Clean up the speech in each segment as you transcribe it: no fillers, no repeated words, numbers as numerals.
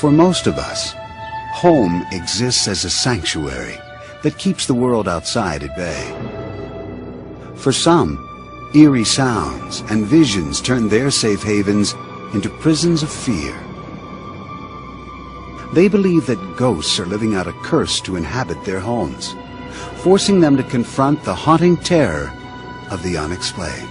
For most of us, home exists as a sanctuary that keeps the world outside at bay. For some, eerie sounds and visions turn their safe havens into prisons of fear. They believe that ghosts are living out a curse to inhabit their homes, forcing them to confront the haunting terror of the unexplained.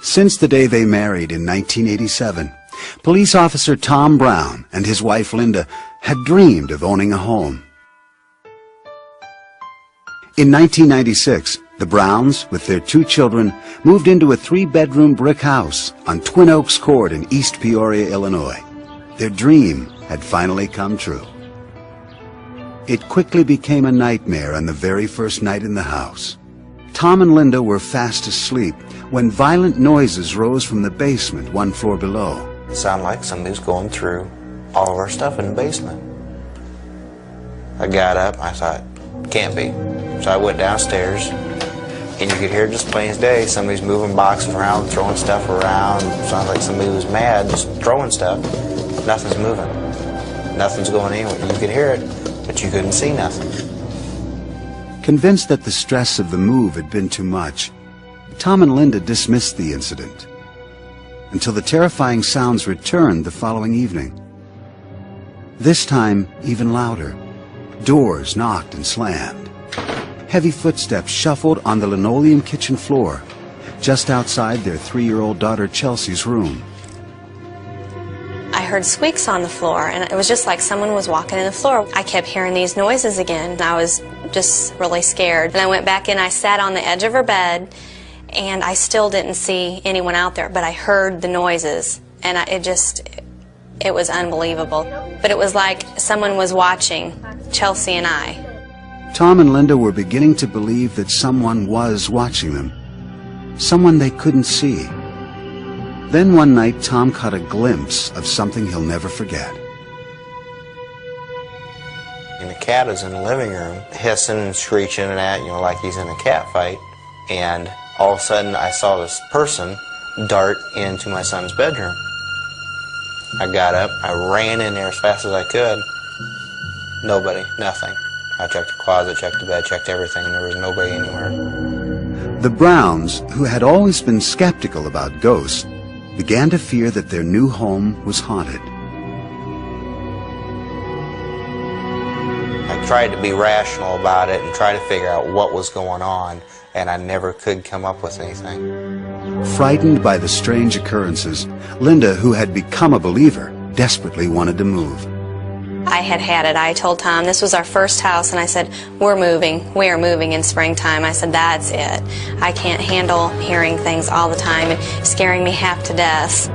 Since the day they married in 1987, police officer Tom Brown and his wife Linda had dreamed of owning a home. In 1996, the Browns, with their 2 children, moved into a 3-bedroom brick house on Twin Oaks Court in East Peoria, Illinois. Their dream had finally come true. It quickly became a nightmare on the very first night in the house. Tom and Linda were fast asleep when violent noises rose from the basement 1 floor below. It sounded like somebody was going through all of our stuff in the basement. I got up, I thought, can't be. So I went downstairs, and you could hear just plain as day, somebody's moving boxes around, throwing stuff around. It sounded like somebody was mad, just throwing stuff. Nothing's moving. Nothing's going anywhere. You could hear it, but you couldn't see nothing. Convinced that the stress of the move had been too much, Tom and Linda dismissed the incident until the terrifying sounds returned the following evening. This time, even louder. Doors knocked and slammed. Heavy footsteps shuffled on the linoleum kitchen floor, just outside their 3-year-old daughter Chelsea's room. I heard squeaks on the floor, and it was just like someone was walking in the floor. I kept hearing these noises again. I was just really scared. And I went back in, I sat on the edge of her bed, and I still didn't see anyone out there, but I heard the noises, and it was unbelievable. But it was like someone was watching Chelsea and I. Tom and Linda were beginning to believe that someone was watching them, someone they couldn't see. Then one night, Tom caught a glimpse of something he'll never forget. And the cat is in the living room, hissing and screeching and that, like he's in a cat fight. And all of a sudden, I saw this person dart into my son's bedroom. I got up, I ran in there as fast as I could. Nobody, nothing. I checked the closet, checked the bed, checked everything, and there was nobody anywhere. The Browns, who had always been skeptical about ghosts, began to fear that their new home was haunted. I tried to be rational about it and try to figure out what was going on, and I never could come up with anything. Frightened by the strange occurrences, Linda, who had become a believer, desperately wanted to move. I had it. I told Tom this was our first house, and I said, we're moving. We are moving in springtime. I said, that's it. I can't handle hearing things all the time and scaring me half to death.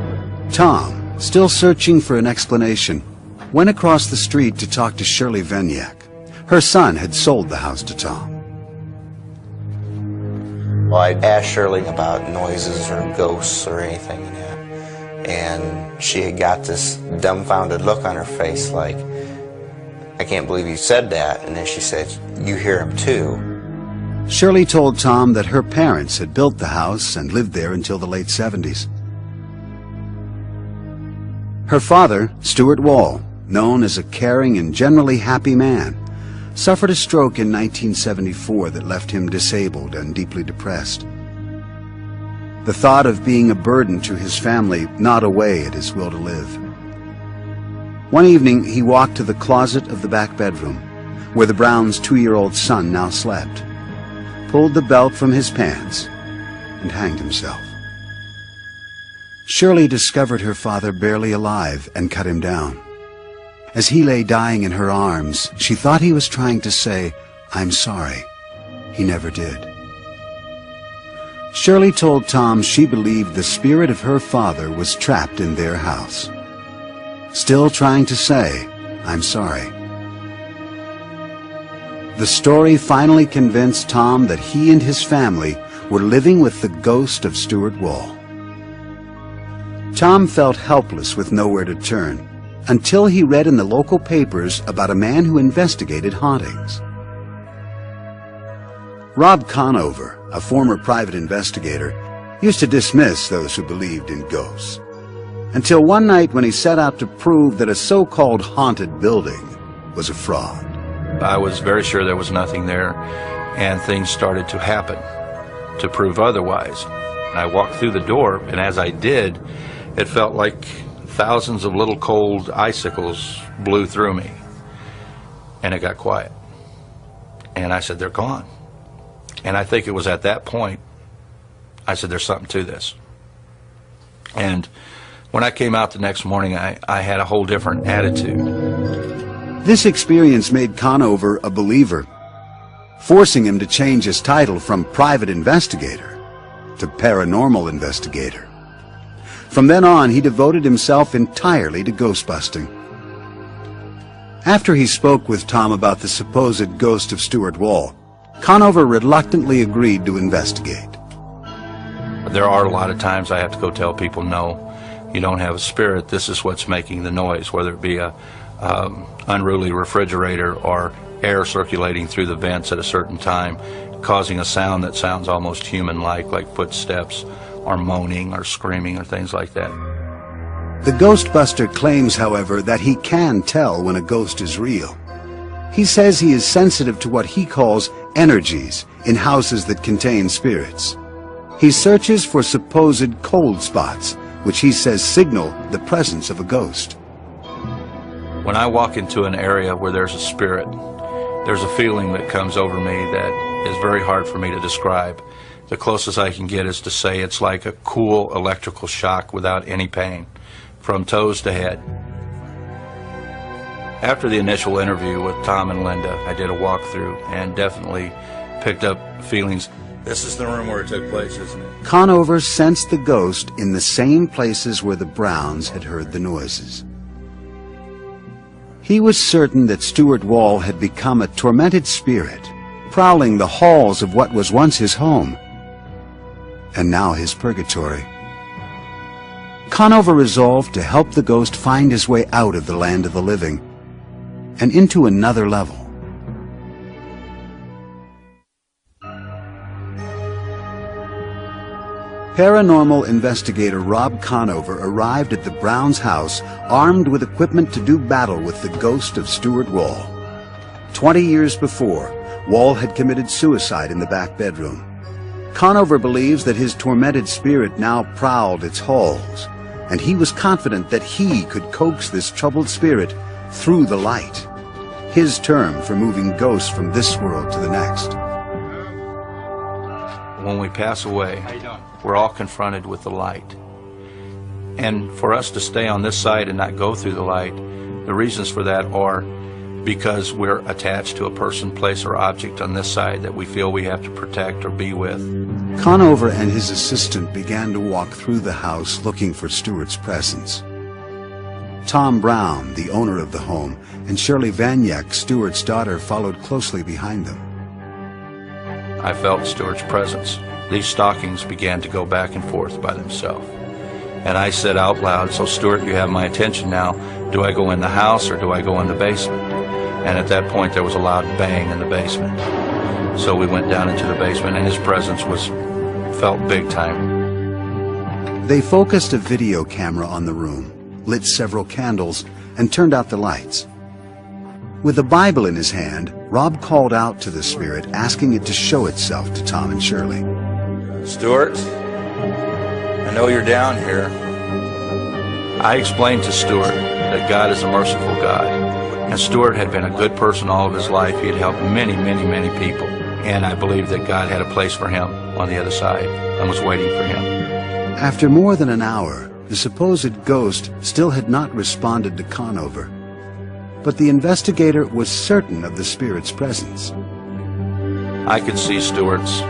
Tom, still searching for an explanation, went across the street to talk to Shirley Venyak. Her son had sold the house to Tom. Well, I asked Shirley about noises or ghosts or anything in that, and she had got this dumbfounded look on her face like, I can't believe you said that. And then she said, you hear him too. Shirley told Tom that her parents had built the house and lived there until the late 70s. Her father, Stuart Wall, known as a caring and generally happy man, suffered a stroke in 1974 that left him disabled and deeply depressed. The thought of being a burden to his family gnawed away at his will to live. One evening, he walked to the closet of the back bedroom, where the Browns' 2-year-old son now slept, pulled the belt from his pants, and hanged himself. Shirley discovered her father barely alive and cut him down. As he lay dying in her arms, she thought he was trying to say, I'm sorry. He never did. Shirley told Tom she believed the spirit of her father was trapped in their house, still trying to say, I'm sorry. The story finally convinced Tom that he and his family were living with the ghost of Stuart Wall. Tom felt helpless with nowhere to turn, until he read in the local papers about a man who investigated hauntings. Rob Conover, a former private investigator, used to dismiss those who believed in ghosts. Until one night when he set out to prove that a so-called haunted building was a fraud. I was very sure there was nothing there, and things started to happen to prove otherwise. I walked through the door, and as I did, it felt like thousands of little cold icicles blew through me. And it got quiet. And I said, they're gone. And I think it was at that point, I said, there's something to this. And when I came out the next morning, I had a whole different attitude. This experience made Conover a believer, forcing him to change his title from private investigator to paranormal investigator. From then on, he devoted himself entirely to ghost busting. After he spoke with Tom about the supposed ghost of Stuart Wall, Conover reluctantly agreed to investigate. There are a lot of times I have to go tell people, no, you don't have a spirit, this is what's making the noise, whether it be a unruly refrigerator or air circulating through the vents at a certain time, causing a sound that sounds almost human-like footsteps or moaning or screaming or things like that. The Ghostbuster claims, however, that he can tell when a ghost is real. He says he is sensitive to what he calls energies in houses that contain spirits. He searches for supposed cold spots, which he says signal the presence of a ghost. When I walk into an area where there's a spirit, there's a feeling that comes over me that is very hard for me to describe. The closest I can get is to say it's like a cool electrical shock without any pain, from toes to head. After the initial interview with Tom and Linda, I did a walkthrough and definitely picked up feelings. This is the room where it took place, isn't it? Conover sensed the ghost in the same places where the Browns had heard the noises. He was certain that Stuart Wall had become a tormented spirit, prowling the halls of what was once his home, and now his purgatory. Conover resolved to help the ghost find his way out of the land of the living and into another level. Paranormal investigator Rob Conover arrived at the Browns' house armed with equipment to do battle with the ghost of Stuart Wall. 20 years before, Wall had committed suicide in the back bedroom. Conover believes that his tormented spirit now prowled its halls, and he was confident that he could coax this troubled spirit through the light, his term for moving ghosts from this world to the next. When we pass away, we're all confronted with the light. And for us to stay on this side and not go through the light, the reasons for that are because we're attached to a person, place, or object on this side that we feel we have to protect or be with. Conover and his assistant began to walk through the house looking for Stuart's presence. Tom Brown, the owner of the home, and Shirley Vaniak, Stuart's daughter, followed closely behind them. I felt Stuart's presence. These stockings began to go back and forth by themselves. And I said out loud, so Stuart, you have my attention now. Do I go in the house or do I go in the basement? And at that point there was a loud bang in the basement. So we went down into the basement and his presence felt big time. They focused a video camera on the room, lit several candles, and turned out the lights. With the Bible in his hand, Rob called out to the spirit, asking it to show itself to Tom and Shirley. Stuart, I know you're down here. I explained to Stuart that God is a merciful God, and Stuart had been a good person all of his life. He had helped many, many, many people, and I believed that God had a place for him on the other side and was waiting for him. After more than an hour, the supposed ghost still had not responded to Conover, but the investigator was certain of the spirit's presence. I could see Stuart's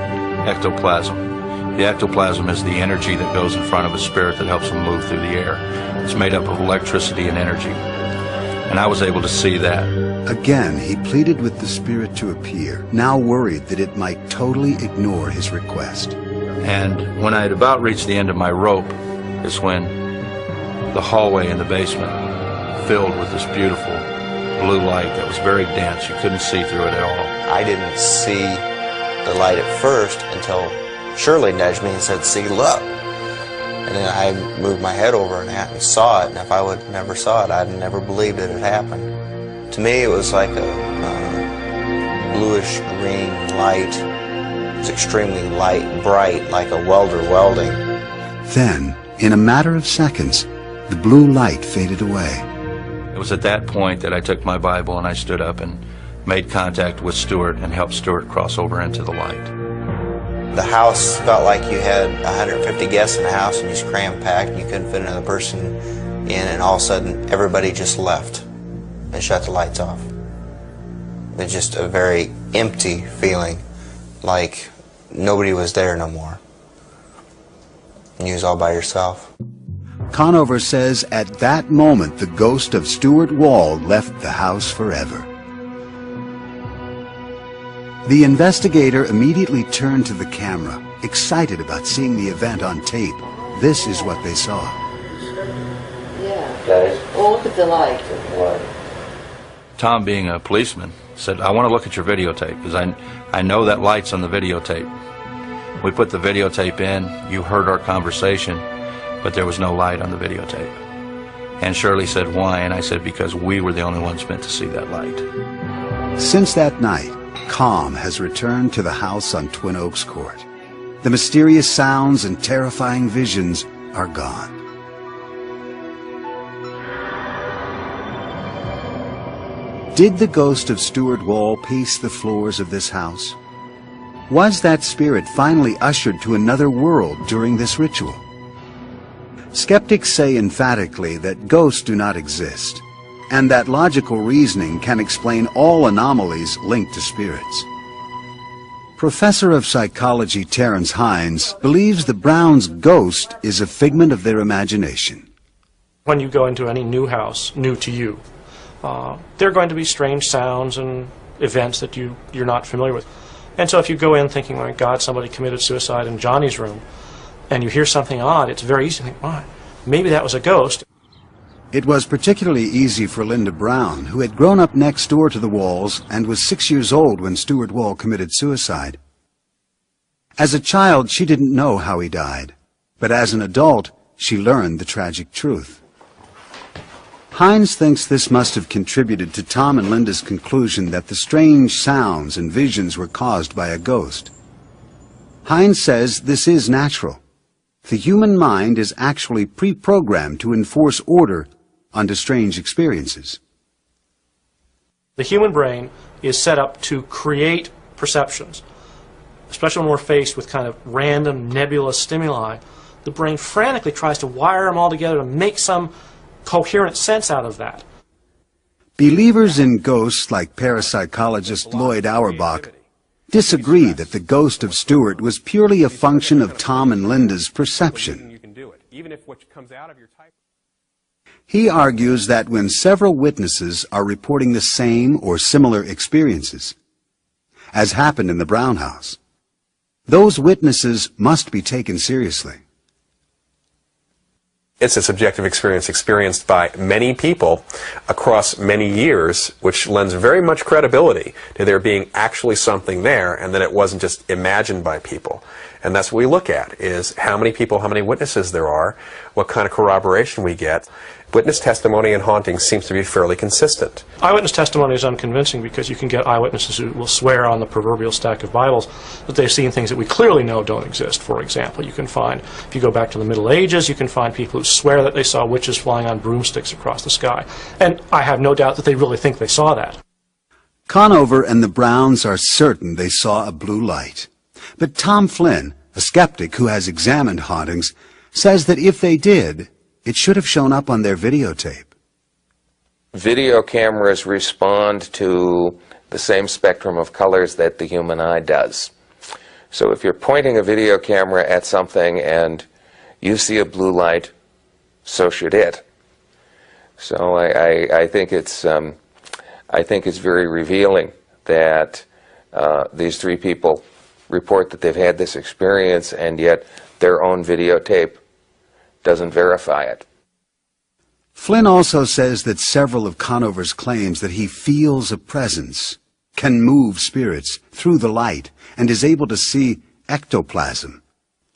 ectoplasm. The ectoplasm is the energy that goes in front of a spirit that helps him move through the air. It's made up of electricity and energy. And I was able to see that. Again, he pleaded with the spirit to appear, now worried that it might totally ignore his request. And when I had about reached the end of my rope is when the hallway in the basement filled with this beautiful blue light that was very dense. You couldn't see through it at all. I didn't see the light at first until Shirley nudged me and said, "See, look." And then I moved my head over and saw it, and if I would never saw it, I'd never believed it had happened. To me, it was like a bluish green light. It was extremely light, bright, like a welder welding. Then, in a matter of seconds, the blue light faded away. It was at that point that I took my Bible and I stood up and made contact with Stuart and helped Stuart cross over into the light. The house felt like you had 150 guests in the house and just cram-packed and you couldn't fit another person in, and all of a sudden everybody just left and shut the lights off. It was just a very empty feeling, like nobody was there no more. And you was all by yourself. Conover says at that moment the ghost of Stuart Wall left the house forever. The investigator immediately turned to the camera, excited about seeing the event on tape. This is what they saw. Yeah. Guys. Well, look at the light. Tom, being a policeman, said, "I want to look at your videotape because I know that light's on the videotape." We put the videotape in, you heard our conversation, but there was no light on the videotape. And Shirley said, "Why?" And I said, "Because we were the only ones meant to see that light." Since that night, calm has returned to the house on Twin Oaks Court. The mysterious sounds and terrifying visions are gone. Did the ghost of Stuart Wall pace the floors of this house? Was that spirit finally ushered to another world during this ritual? Skeptics say emphatically that ghosts do not exist, and that logical reasoning can explain all anomalies linked to spirits. Professor of psychology Terence Hines believes the Browns' ghost is a figment of their imagination. When you go into any new house, new to you, there are going to be strange sounds and events that you're not familiar with. And so if you go in thinking, my God, somebody committed suicide in Johnny's room, and you hear something odd, it's very easy to think, why? Maybe that was a ghost. It was particularly easy for Linda Brown, who had grown up next door to the Walls and was 6 years old when Stuart Wall committed suicide. As a child, she didn't know how he died, but as an adult, she learned the tragic truth. Hines thinks this must have contributed to Tom and Linda's conclusion that the strange sounds and visions were caused by a ghost. Hines says this is natural. The human mind is actually pre-programmed to enforce order under strange experiences. The human brain is set up to create perceptions, especially when we're faced with kind of random nebulous stimuli. The brain frantically tries to wire them all together to make some coherent sense out of that. Believers in ghosts like parapsychologist Lloyd Auerbach disagree that the ghost of Stuart was purely a function of Tom and Linda's perception. He argues that when several witnesses are reporting the same or similar experiences, as happened in the Brown house, those witnesses must be taken seriously. It's a subjective experience experienced by many people across many years, which lends very much credibility to there being actually something there and that it wasn't just imagined by people. And that's what we look at, is how many people, how many witnesses there are, what kind of corroboration we get. Witness testimony in hauntings seems to be fairly consistent. Eyewitness testimony is unconvincing because you can get eyewitnesses who will swear on the proverbial stack of Bibles that they've seen things that we clearly know don't exist. For example, you can find, if you go back to the Middle Ages, you can find people who swear that they saw witches flying on broomsticks across the sky. And I have no doubt that they really think they saw that. Conover and the Browns are certain they saw a blue light. But Tom Flynn, a skeptic who has examined hauntings, says that if they did, it should have shown up on their videotape. Video cameras respond to the same spectrum of colors that the human eye does. So if you're pointing a video camera at something and you see a blue light, so should it. So I think it's very revealing that these three people report that they've had this experience, and yet their own videotape doesn't verify it. Flynn also says that several of Conover's claims that he feels a presence can move spirits through the light, and is able to see ectoplasm,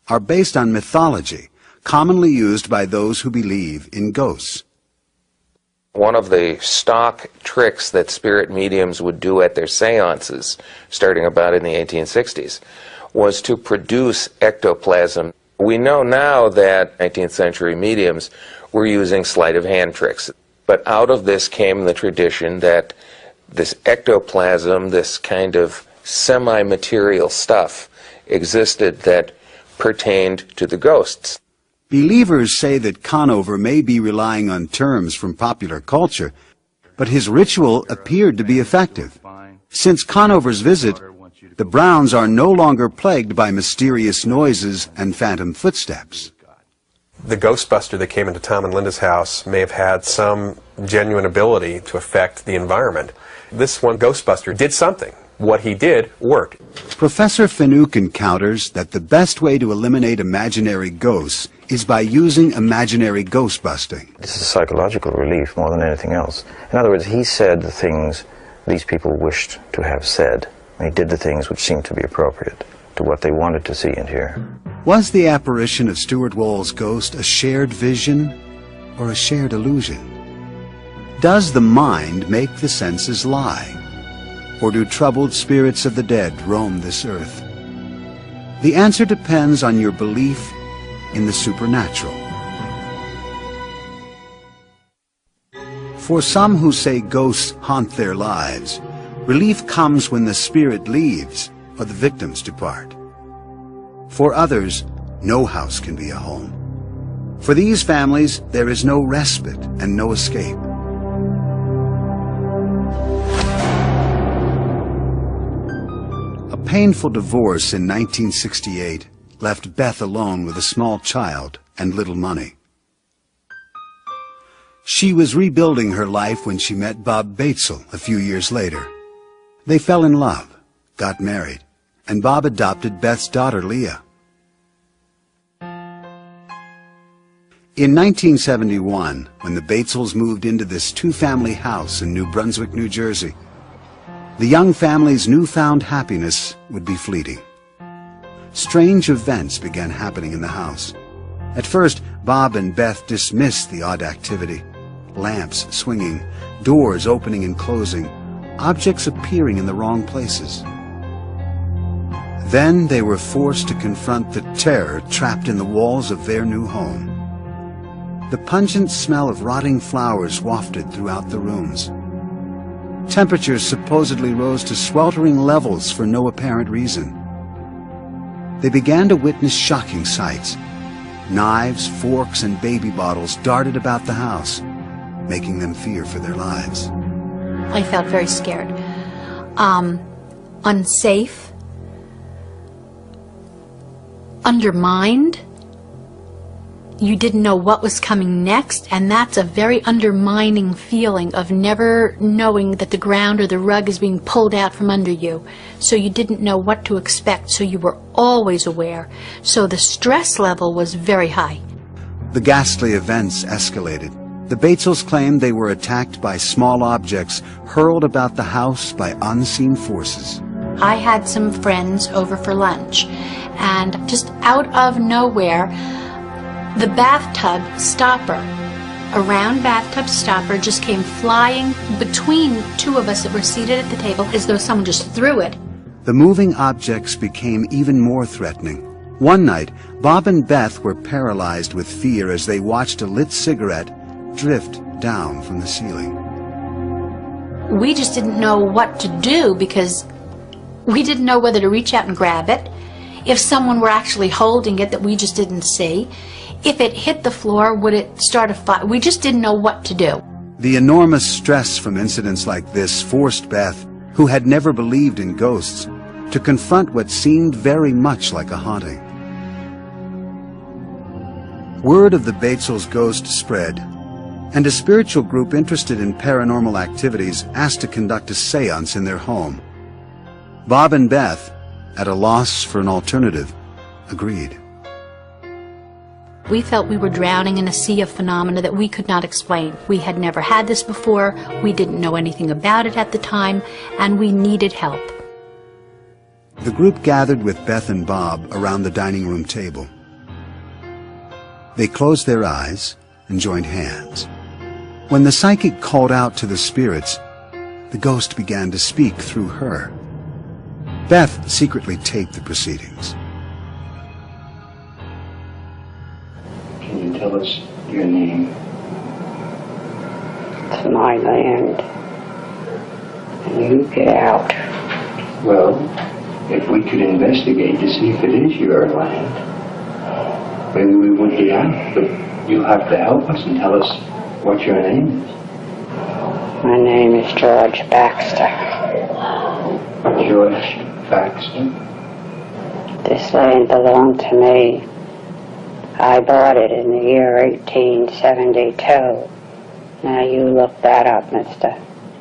are based on mythology commonly used by those who believe in ghosts. One of the stock tricks that spirit mediums would do at their seances, starting about in the 1860s, was to produce ectoplasm. We know now that 19th century mediums were using sleight of hand tricks, but out of this came the tradition that this ectoplasm, this kind of semi-material stuff, existed that pertained to the ghosts. Believers say that Conover may be relying on terms from popular culture, but his ritual appeared to be effective. Since Conover's visit, the Browns are no longer plagued by mysterious noises and phantom footsteps. The Ghostbuster that came into Tom and Linda's house may have had some genuine ability to affect the environment. This one Ghostbuster did something. What he did worked. Professor Finuke encounters that the best way to eliminate imaginary ghosts is by using imaginary ghost busting. This is psychological relief more than anything else. In other words, he said the things these people wished to have said. He did the things which seemed to be appropriate to what they wanted to see and hear. Was the apparition of Stuart Wall's ghost a shared vision or a shared illusion? Does the mind make the senses lie? Or do troubled spirits of the dead roam this earth? The answer depends on your belief in the supernatural. For some who say ghosts haunt their lives, relief comes when the spirit leaves or the victims depart. For others, no house can be a home. For these families, there is no respite and no escape. A painful divorce in 1968 left Beth alone with a small child and little money. She was rebuilding her life when she met Bob Batesel a few years later. They fell in love, got married, and Bob adopted Beth's daughter, Leah. In 1971, when the Batesels moved into this two-family house in New Brunswick, New Jersey, the young family's newfound happiness would be fleeting. Strange events began happening in the house. At first, Bob and Beth dismissed the odd activity. Lamps swinging, doors opening and closing, objects appearing in the wrong places. Then they were forced to confront the terror trapped in the walls of their new home. The pungent smell of rotting flowers wafted throughout the rooms. Temperatures supposedly rose to sweltering levels for no apparent reason. They began to witness shocking sights. Knives, forks, and baby bottles darted about the house, making them fear for their lives. I felt very scared, unsafe, undermined. You didn't know what was coming next, and that's a very undermining feeling of never knowing that the ground or the rug is being pulled out from under you. So you didn't know what to expect, so you were always aware. So the stress level was very high. The ghastly events escalated. The Batesels claimed they were attacked by small objects hurled about the house by unseen forces. I had some friends over for lunch, and just out of nowhere, the bathtub stopper, a round bathtub stopper, just came flying between two of us that were seated at the table as though someone just threw it. The moving objects became even more threatening. One night, Bob and Beth were paralyzed with fear as they watched a lit cigarette drift down from the ceiling. We just didn't know what to do because we didn't know whether to reach out and grab it, if someone were actually holding it that we just didn't see. If it hit the floor, would it start a fire? We just didn't know what to do. The enormous stress from incidents like this forced Beth, who had never believed in ghosts, to confront what seemed very much like a haunting. Word of the Batesels' ghost spread, and a spiritual group interested in paranormal activities asked to conduct a seance in their home. Bob and Beth, at a loss for an alternative, agreed. We felt we were drowning in a sea of phenomena that we could not explain. We had never had this before, we didn't know anything about it at the time, and we needed help. The group gathered with Beth and Bob around the dining room table. They closed their eyes and joined hands. When the psychic called out to the spirits, the ghost began to speak through her. Beth secretly taped the proceedings. Can you tell us your name? It's my land. And you get out. Well, if we could investigate to see if it is your land, maybe we would get out, but you'll have to help us and tell us what your name is. My name is George Baxter. George Baxter? This land belonged to me. I bought it in the year 1872. Now you look that up, mister.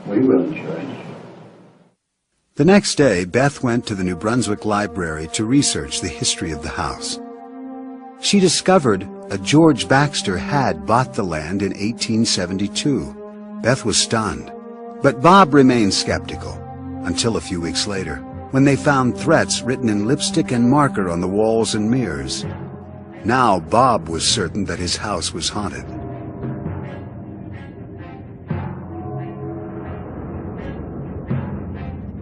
We will, George. The next day, Beth went to the New Brunswick Library to research the history of the house. She discovered a George Baxter had bought the land in 1872. Beth was stunned, but Bob remained skeptical until a few weeks later, when they found threats written in lipstick and marker on the walls and mirrors. Now Bob was certain that his house was haunted.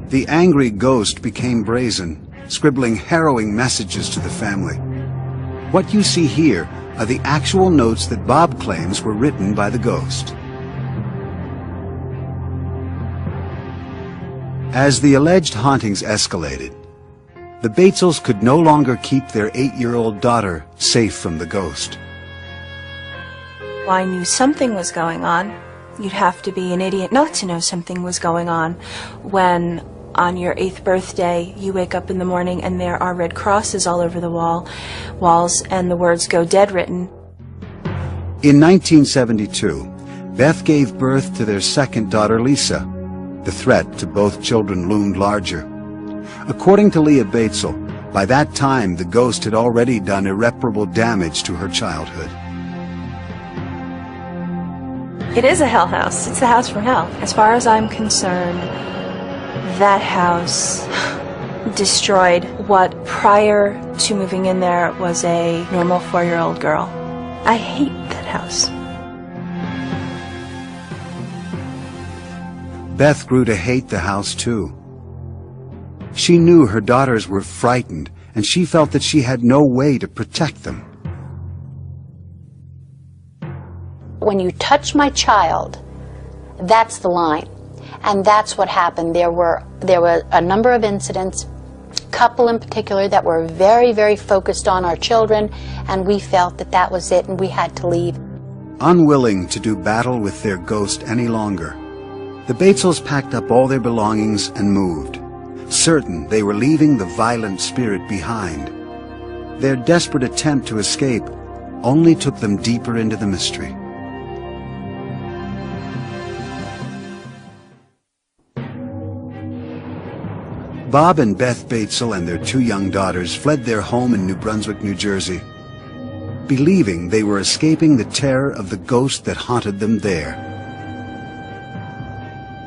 The angry ghost became brazen, scribbling harrowing messages to the family. What you see here are the actual notes that Bob claims were written by the ghost. As the alleged hauntings escalated, the Batesels could no longer keep their 8-year-old daughter safe from the ghost. I knew something was going on. You'd have to be an idiot not to know something was going on when on your 8th birthday you wake up in the morning and there are red crosses all over the walls and the words "Go Dead" written. In 1972, Beth gave birth to their second daughter, Lisa. The threat to both children loomed larger. According to Leah Batesel, by that time the ghost had already done irreparable damage to her childhood. It is a hell house. It's the house from hell. As far as I'm concerned, that house destroyed what prior to moving in there was a normal 4-year-old girl. I hate that house. Beth grew to hate the house too. She knew her daughters were frightened, and she felt that she had no way to protect them. When you touch my child, that's the line. And that's what happened. There were a number of incidents, a couple in particular, that were very, very focused on our children, and we felt that that was it and we had to leave. Unwilling to do battle with their ghost any longer, the Batesels packed up all their belongings and moved, certain they were leaving the violent spirit behind. Their desperate attempt to escape only took them deeper into the mystery. Bob and Beth Batesel and their 2 young daughters fled their home in New Brunswick, New Jersey, believing they were escaping the terror of the ghost that haunted them there.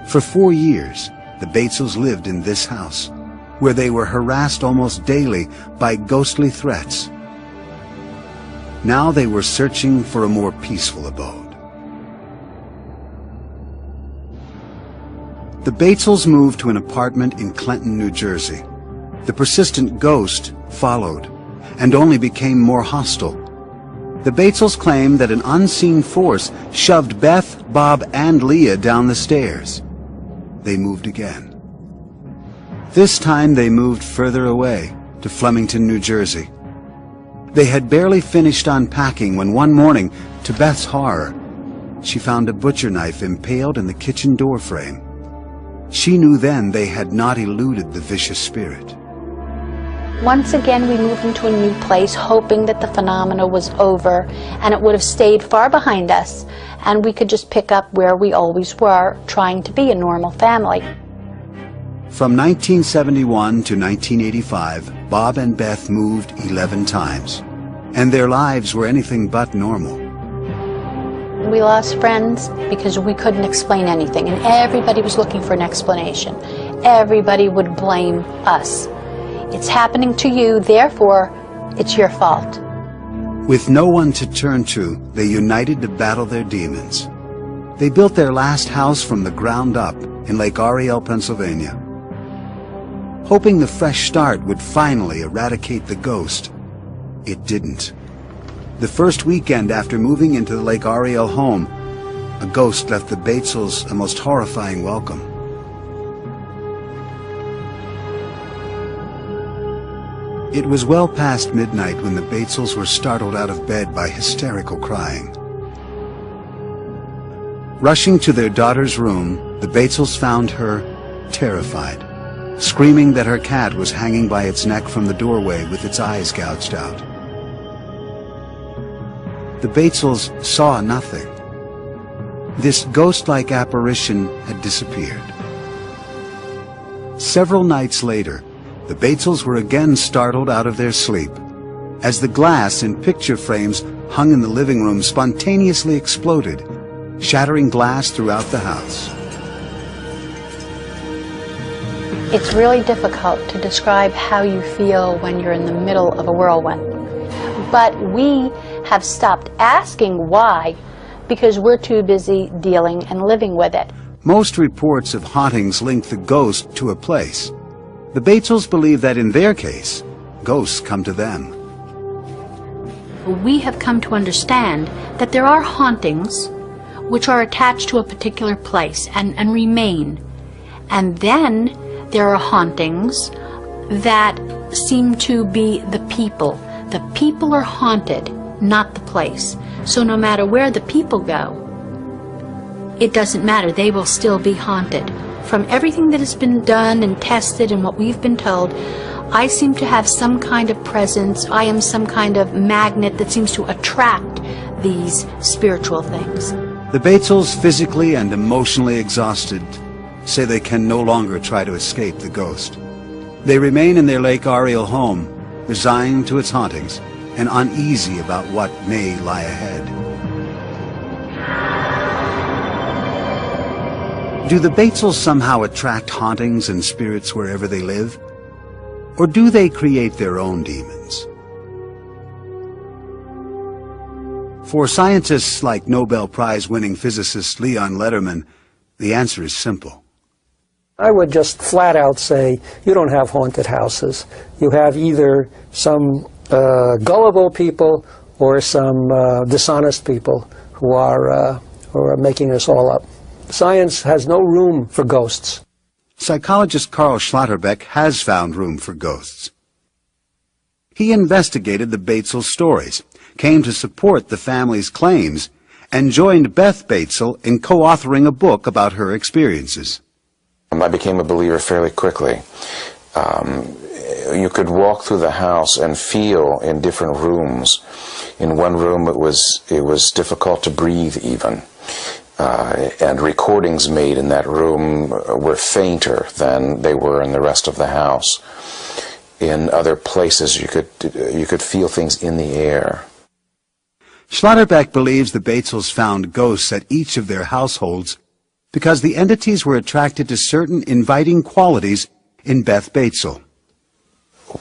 For 4 years, the Batesels lived in this house, where they were harassed almost daily by ghostly threats. Now they were searching for a more peaceful abode. The Batesels moved to an apartment in Clinton, New Jersey. The persistent ghost followed, and only became more hostile. The Batesels claimed that an unseen force shoved Beth, Bob, and Leah down the stairs. They moved again. This time they moved further away, to Flemington, New Jersey. They had barely finished unpacking when one morning, to Beth's horror, she found a butcher knife impaled in the kitchen door frame. She knew then they had not eluded the vicious spirit. Once again, we moved into a new place, hoping that the phenomena was over and it would have stayed far behind us, and we could just pick up where we always were, trying to be a normal family. From 1971 to 1985, Bob and Beth moved 11 times, and their lives were anything but normal. We lost friends because we couldn't explain anything, and everybody was looking for an explanation. Everybody would blame us. It's happening to you, therefore, it's your fault. With no one to turn to, they united to battle their demons. They built their last house from the ground up in Lake Ariel, Pennsylvania, hoping the fresh start would finally eradicate the ghost. It didn't. The first weekend after moving into the Lake Ariel home, a ghost left the Batesels a most horrifying welcome. It was well past midnight when the Batesels were startled out of bed by hysterical crying. Rushing to their daughter's room, the Batesels found her terrified, screaming that her cat was hanging by its neck from the doorway with its eyes gouged out. The Batesels saw nothing. This ghost-like apparition had disappeared. Several nights later, the Batesels were again startled out of their sleep as the glass in picture frames hung in the living room spontaneously exploded, shattering glass throughout the house. It's really difficult to describe how you feel when you're in the middle of a whirlwind. But we have stopped asking why because we're too busy dealing and living with it. Most reports of hauntings link the ghost to a place. The Batesels believe that in their case, ghosts come to them. We have come to understand that there are hauntings which are attached to a particular place and remain. And then there are hauntings that seem to be the people. The people are haunted, not the place. So no matter where the people go, it doesn't matter, they will still be haunted. From everything that has been done and tested and what we've been told, I seem to have some kind of presence. I am some kind of magnet that seems to attract these spiritual things. The Batesels, physically and emotionally exhausted, say they can no longer try to escape the ghost. They remain in their Lake Ariel home, resigned to its hauntings and uneasy about what may lie ahead. Do the Batesels somehow attract hauntings and spirits wherever they live? Or do they create their own demons? For scientists like Nobel Prize-winning physicist Leon Lederman, the answer is simple. I would just flat out say, you don't have haunted houses. You have either some gullible people or some dishonest people who are making this all up. Science has no room for ghosts. Psychologist Carl Schlotterbeck has found room for ghosts. He investigated the Batesel stories, came to support the family's claims, and joined Beth Batesel in co-authoring a book about her experiences. I became a believer fairly quickly. You could walk through the house and feel in different rooms. In one room it was difficult to breathe even. And recordings made in that room were fainter than they were in the rest of the house. In other places you could feel things in the air. Schlotterbeck believes the Batesels found ghosts at each of their households because the entities were attracted to certain inviting qualities in Beth Batesel.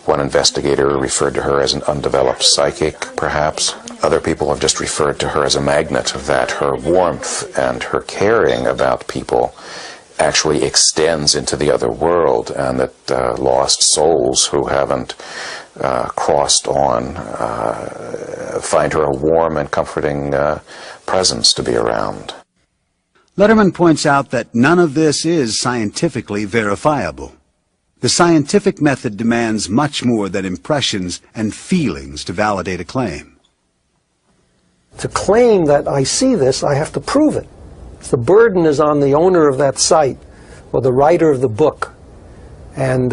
One investigator referred to her as an undeveloped psychic, perhaps. Other people have just referred to her as a magnet, that her warmth and her caring about people actually extends into the other world, and that lost souls who haven't crossed on find her a warm and comforting presence to be around. Lederman points out that none of this is scientifically verifiable. The scientific method demands much more than impressions and feelings to validate a claim. To claim that I see this, I have to prove it. The burden is on the owner of that site or the writer of the book. And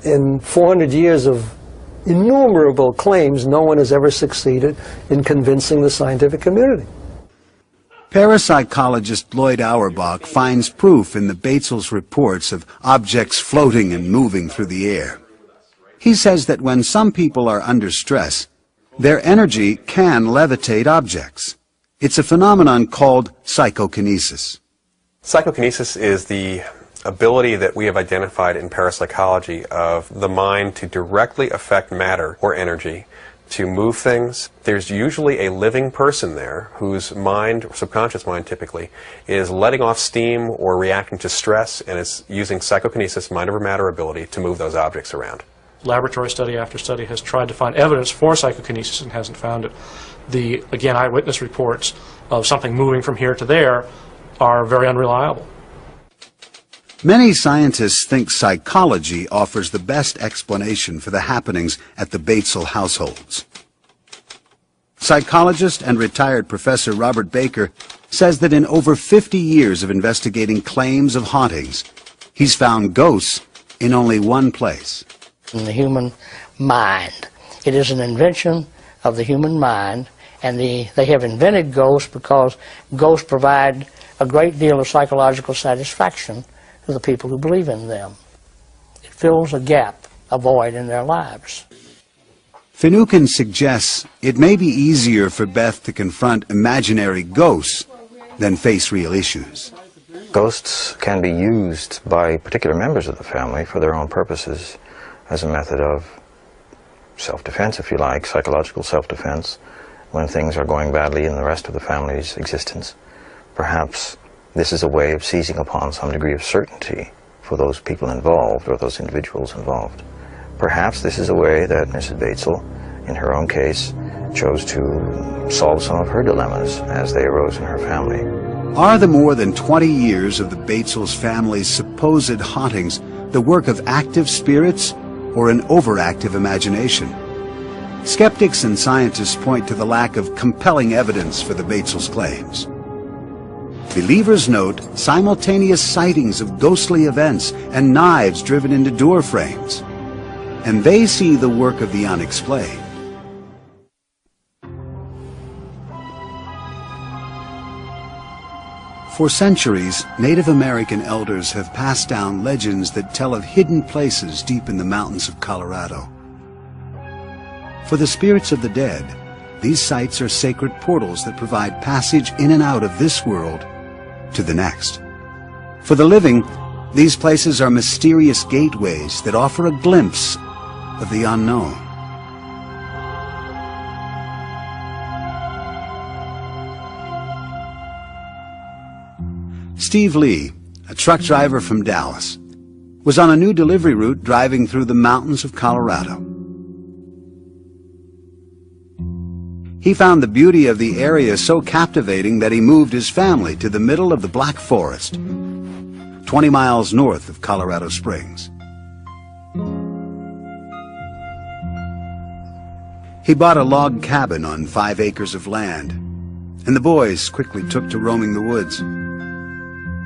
in 400 years of innumerable claims, no one has ever succeeded in convincing the scientific community. Parapsychologist Lloyd Auerbach finds proof in the Batesels' reports of objects floating and moving through the air. He says that when some people are under stress, Their energy can levitate objects. It's a phenomenon called psychokinesis. Psychokinesis is the ability that we have identified in parapsychology of the mind to directly affect matter or energy, to move things. There's usually a living person there whose mind, or subconscious mind typically, is letting off steam or reacting to stress, and is using psychokinesis, mind over matter ability, to move those objects around. Laboratory study after study has tried to find evidence for psychokinesis and hasn't found it. The, again, eyewitness reports of something moving from here to there are very unreliable. Many scientists think psychology offers the best explanation for the happenings at the Batesel households. Psychologist and retired Professor Robert Baker says that in over 50 years of investigating claims of hauntings, he's found ghosts in only one place. In the human mind. It is an invention of the human mind, and they have invented ghosts because ghosts provide a great deal of psychological satisfaction to the people who believe in them. It fills a gap, a void in their lives. Finucane suggests it may be easier for Beth to confront imaginary ghosts than face real issues. Ghosts can be used by particular members of the family for their own purposes as a method of self-defense, if you like, psychological self-defense, when things are going badly in the rest of the family's existence. Perhaps this is a way of seizing upon some degree of certainty for those people involved, or those individuals involved. Perhaps this is a way that Mrs. Batesel, in her own case, chose to solve some of her dilemmas as they arose in her family. Are the more than 20 years of the Batesels family's supposed hauntings the work of active spirits or an overactive imagination? Skeptics and scientists point to the lack of compelling evidence for the Batesels' claims. Believers note simultaneous sightings of ghostly events and knives driven into door frames, and they see the work of the unexplained. For centuries, Native American elders have passed down legends that tell of hidden places deep in the mountains of Colorado. For the spirits of the dead, these sites are sacred portals that provide passage in and out of this world to the next. For the living, these places are mysterious gateways that offer a glimpse of the unknown. Steve Lee, a truck driver from Dallas, was on a new delivery route driving through the mountains of Colorado. He found the beauty of the area so captivating that he moved his family to the middle of the Black Forest, 20 miles north of Colorado Springs. He bought a log cabin on 5 acres of land, and the boys quickly took to roaming the woods.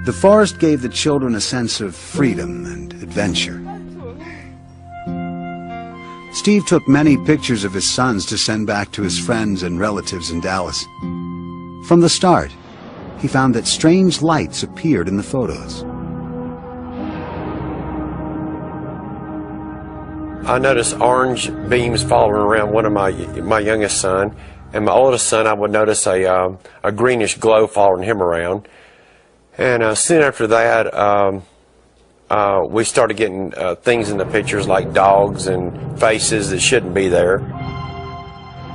The forest gave the children a sense of freedom and adventure. Steve took many pictures of his sons to send back to his friends and relatives in Dallas. From the start, he found that strange lights appeared in the photos. I noticed orange beams following around one of my youngest son, and my oldest son I would notice a greenish glow following him around. And soon after that, we started getting things in the pictures like dogs and faces that shouldn't be there.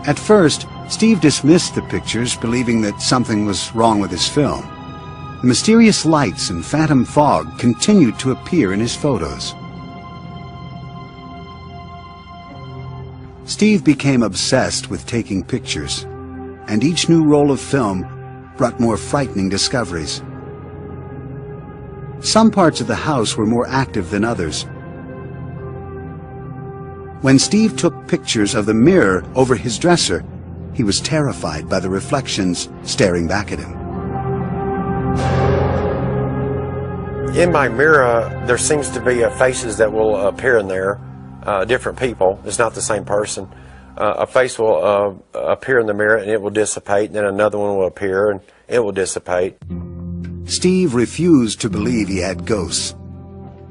At first, Steve dismissed the pictures, believing that something was wrong with his film. The mysterious lights and phantom fog continued to appear in his photos. Steve became obsessed with taking pictures, and each new roll of film brought more frightening discoveries. Some parts of the house were more active than others. When Steve took pictures of the mirror over his dresser, he was terrified by the reflections staring back at him. In my mirror, there seems to be faces that will appear in there, different people. It's not the same person. A face will appear in the mirror and it will dissipate, and then another one will appear and it will dissipate. Steve refused to believe he had ghosts.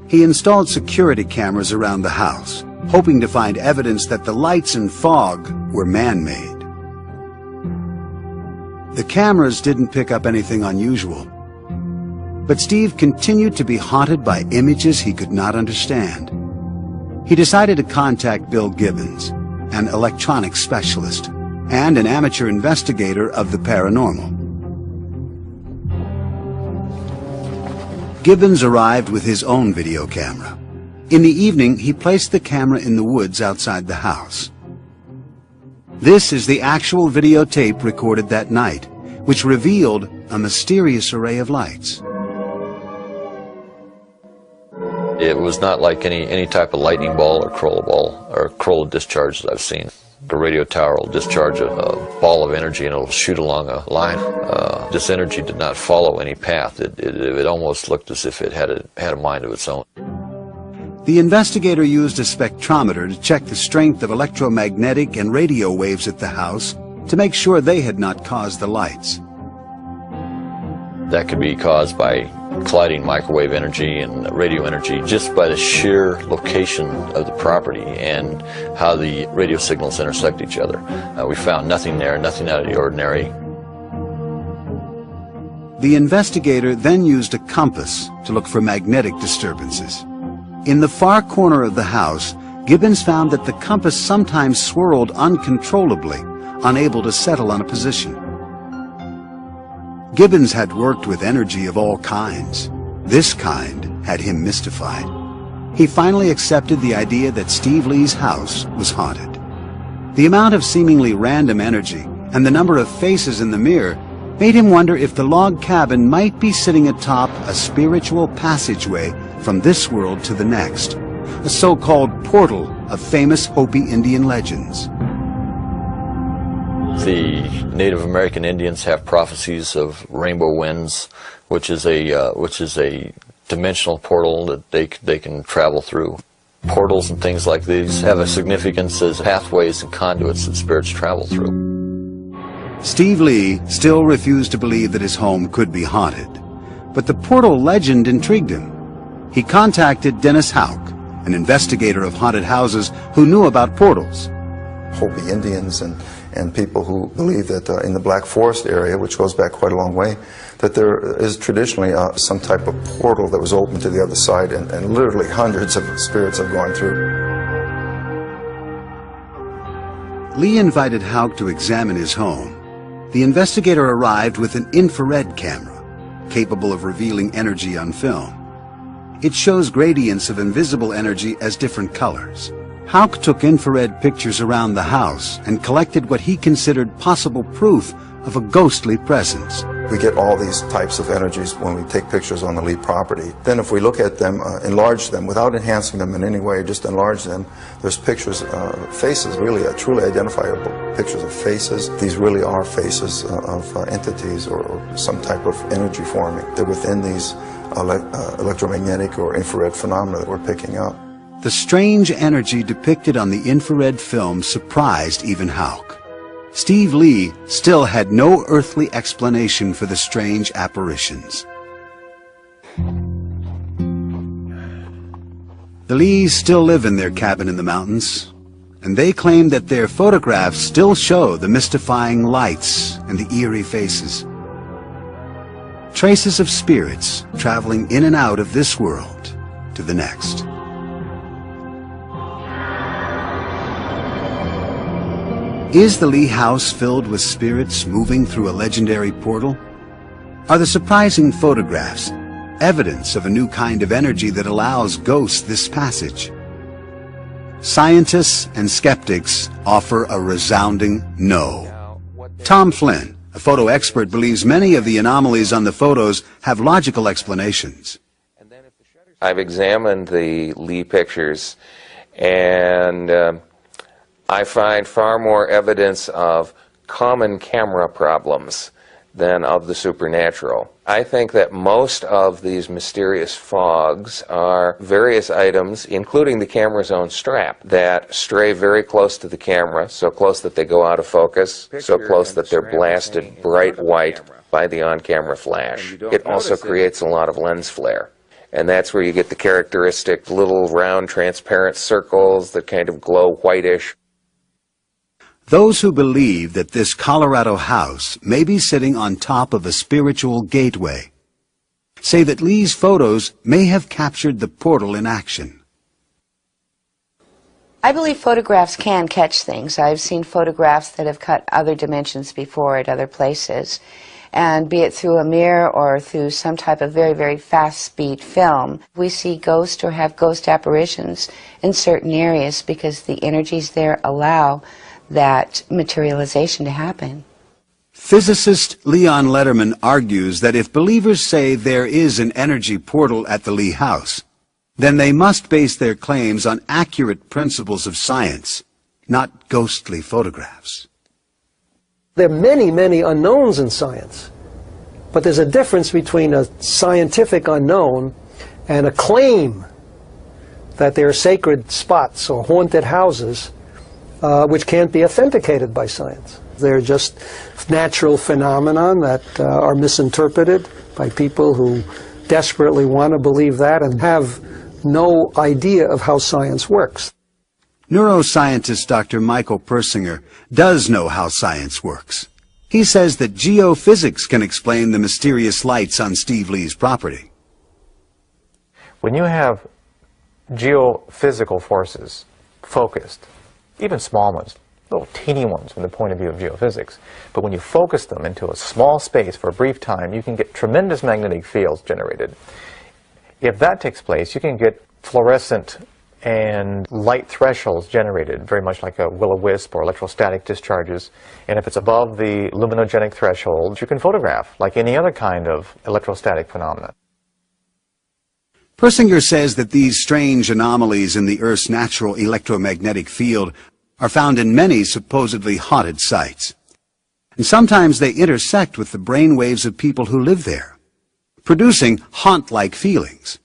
He installed security cameras around the house, hoping to find evidence that the lights and fog were man-made. The cameras didn't pick up anything unusual, but Steve continued to be haunted by images he could not understand. He decided to contact Bill Gibbons, an electronics specialist and an amateur investigator of the paranormal. Gibbons arrived with his own video camera. In the evening, he placed the camera in the woods outside the house. This is the actual videotape recorded that night, which revealed a mysterious array of lights. It was not like any type of lightning ball or Kroll discharge that I've seen. The radio tower will discharge a ball of energy and it'll shoot along a line. This energy did not follow any path. It almost looked as if it had a mind of its own. The investigator used a spectrometer to check the strength of electromagnetic and radio waves at the house to make sure they had not caused the lights. That could be caused by colliding microwave energy and radio energy just by the sheer location of the property and how the radio signals intersect each other. We found nothing there, nothing out of the ordinary. The investigator then used a compass to look for magnetic disturbances. In the far corner of the house, Gibbons found that the compass sometimes swirled uncontrollably, unable to settle on a position. Gibbons had worked with energy of all kinds. This kind had him mystified. He finally accepted the idea that Steve Lee's house was haunted. The amount of seemingly random energy and the number of faces in the mirror made him wonder if the log cabin might be sitting atop a spiritual passageway from this world to the next, a so-called portal of famous Hopi Indian legends. The Native American Indians have prophecies of rainbow winds, which is a dimensional portal that they can travel through. Portals and things like these have a significance as pathways and conduits that spirits travel through. Steve Lee still refused to believe that his home could be haunted, but the portal legend intrigued him. He contacted Dennis Houck, an investigator of haunted houses who knew about portals. Hopi Indians and people who believe that in the Black Forest area, which goes back quite a long way, that there is traditionally some type of portal that was open to the other side, and literally hundreds of spirits have gone through. Lee invited Houck to examine his home. The investigator arrived with an infrared camera, capable of revealing energy on film. It shows gradients of invisible energy as different colors. Houck took infrared pictures around the house and collected what he considered possible proof of a ghostly presence. We get all these types of energies when we take pictures on the Lee property. Then if we look at them, enlarge them, without enhancing them in any way, just enlarge them, there's pictures, faces, really truly identifiable pictures of faces. These really are faces of entities or some type of energy forming. They're within these electromagnetic or infrared phenomena that we're picking up. The strange energy depicted on the infrared film surprised even Houck. Steve Lee still had no earthly explanation for the strange apparitions. The Lees still live in their cabin in the mountains, and they claim that their photographs still show the mystifying lights and the eerie faces. Traces of spirits traveling in and out of this world to the next. Is the Lee house filled with spirits moving through a legendary portal? Are the surprising photographs evidence of a new kind of energy that allows ghosts this passage? Scientists and skeptics offer a resounding no. Tom Flynn, a photo expert, believes many of the anomalies on the photos have logical explanations. I've examined the Lee pictures, and I find far more evidence of common camera problems than of the supernatural. I think that most of these mysterious fogs are various items, including the camera's own strap, that stray very close to the camera, so close that they go out of focus, so close that they're blasted bright white by the on-camera flash. It also creates a lot of lens flare. And that's where you get the characteristic little round transparent circles that kind of glow whitish. Those who believe that this Colorado house may be sitting on top of a spiritual gateway say that Lee's photos may have captured the portal in action. I believe photographs can catch things. I've seen photographs that have cut other dimensions before at other places. And be it through a mirror or through some type of very, very fast-speed film, we see ghosts or have ghost apparitions in certain areas because the energies there allow that materialization to happen. Physicist Leon Letterman argues that if believers say there is an energy portal at the Lee house, then they must base their claims on accurate principles of science, not ghostly photographs. There are many, many unknowns in science, but there's a difference between a scientific unknown and a claim that there are sacred spots or haunted houses which can't be authenticated by science. They're just natural phenomena that are misinterpreted by people who desperately want to believe that and have no idea of how science works. Neuroscientist Dr. Michael Persinger does know how science works. He says that geophysics can explain the mysterious lights on Steve Lee's property. When you have geophysical forces focused, even small ones, little teeny ones from the point of view of geophysics, but when you focus them into a small space for a brief time, you can get tremendous magnetic fields generated. If that takes place, you can get fluorescent and light thresholds generated, very much like a will-o-wisp or electrostatic discharges. And if it's above the luminogenic threshold, you can photograph like any other kind of electrostatic phenomena. Persinger says that these strange anomalies in the Earth's natural electromagnetic field are found in many supposedly haunted sites. And sometimes they intersect with the brain waves of people who live there, producing haunt-like feelings.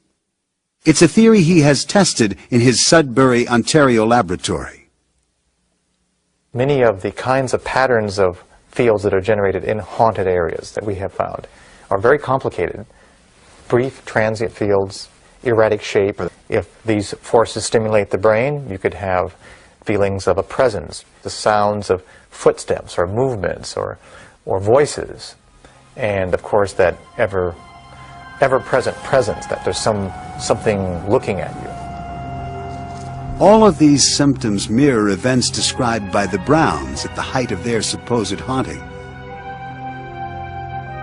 It's a theory he has tested in his Sudbury, Ontario laboratory. Many of the kinds of patterns of fields that are generated in haunted areas that we have found are very complicated. Brief, transient fields, erratic shape. If these forces stimulate the brain, you could have feelings of a presence, the sounds of footsteps or movements or voices, and of course that ever-present presence, that there's something looking at you. All of these symptoms mirror events described by the Browns at the height of their supposed haunting.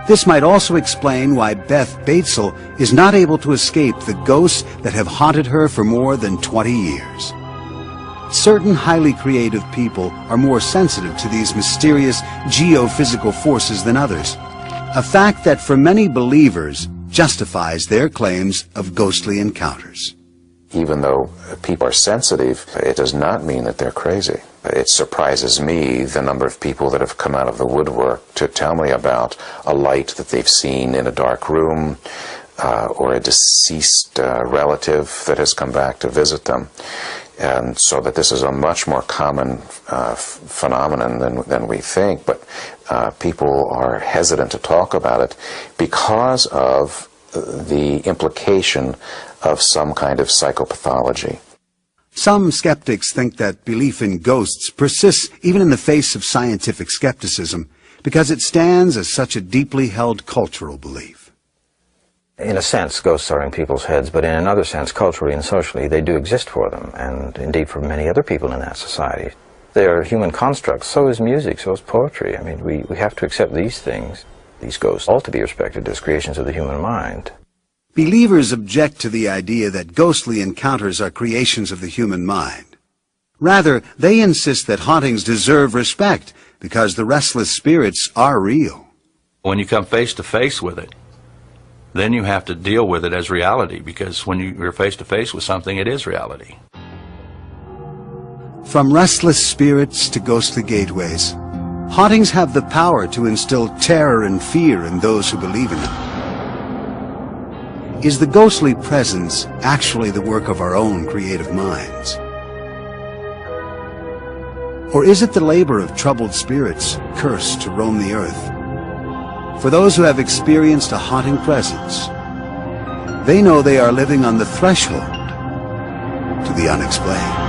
This might also explain why Beth Batesel is not able to escape the ghosts that have haunted her for more than 20 years. Certain highly creative people are more sensitive to these mysterious geophysical forces than others, a fact that for many believers justifies their claims of ghostly encounters. Even though people are sensitive, it does not mean that they're crazy. It surprises me the number of people that have come out of the woodwork to tell me about a light that they've seen in a dark room or a deceased relative that has come back to visit them. And so that this is a much more common phenomenon than we think, but people are hesitant to talk about it because of the implication of some kind of psychopathology. Some skeptics think that belief in ghosts persists even in the face of scientific skepticism because it stands as such a deeply held cultural belief. In a sense, ghosts are in people's heads, but in another sense, culturally and socially, they do exist for them, and indeed for many other people in that society. They are human constructs. So is music, so is poetry. I mean, we have to accept these things, these ghosts, all to be respected as creations of the human mind. Believers object to the idea that ghostly encounters are creations of the human mind. Rather, they insist that hauntings deserve respect because the restless spirits are real. When you come face to face with it, then you have to deal with it as reality, because when you're face to face with something, it is reality. From restless spirits to ghostly gateways, hauntings have the power to instill terror and fear in those who believe in them. Is the ghostly presence actually the work of our own creative minds? Or is it the labor of troubled spirits cursed to roam the earth? For those who have experienced a haunting presence, They know they are living on the threshold to the unexplained.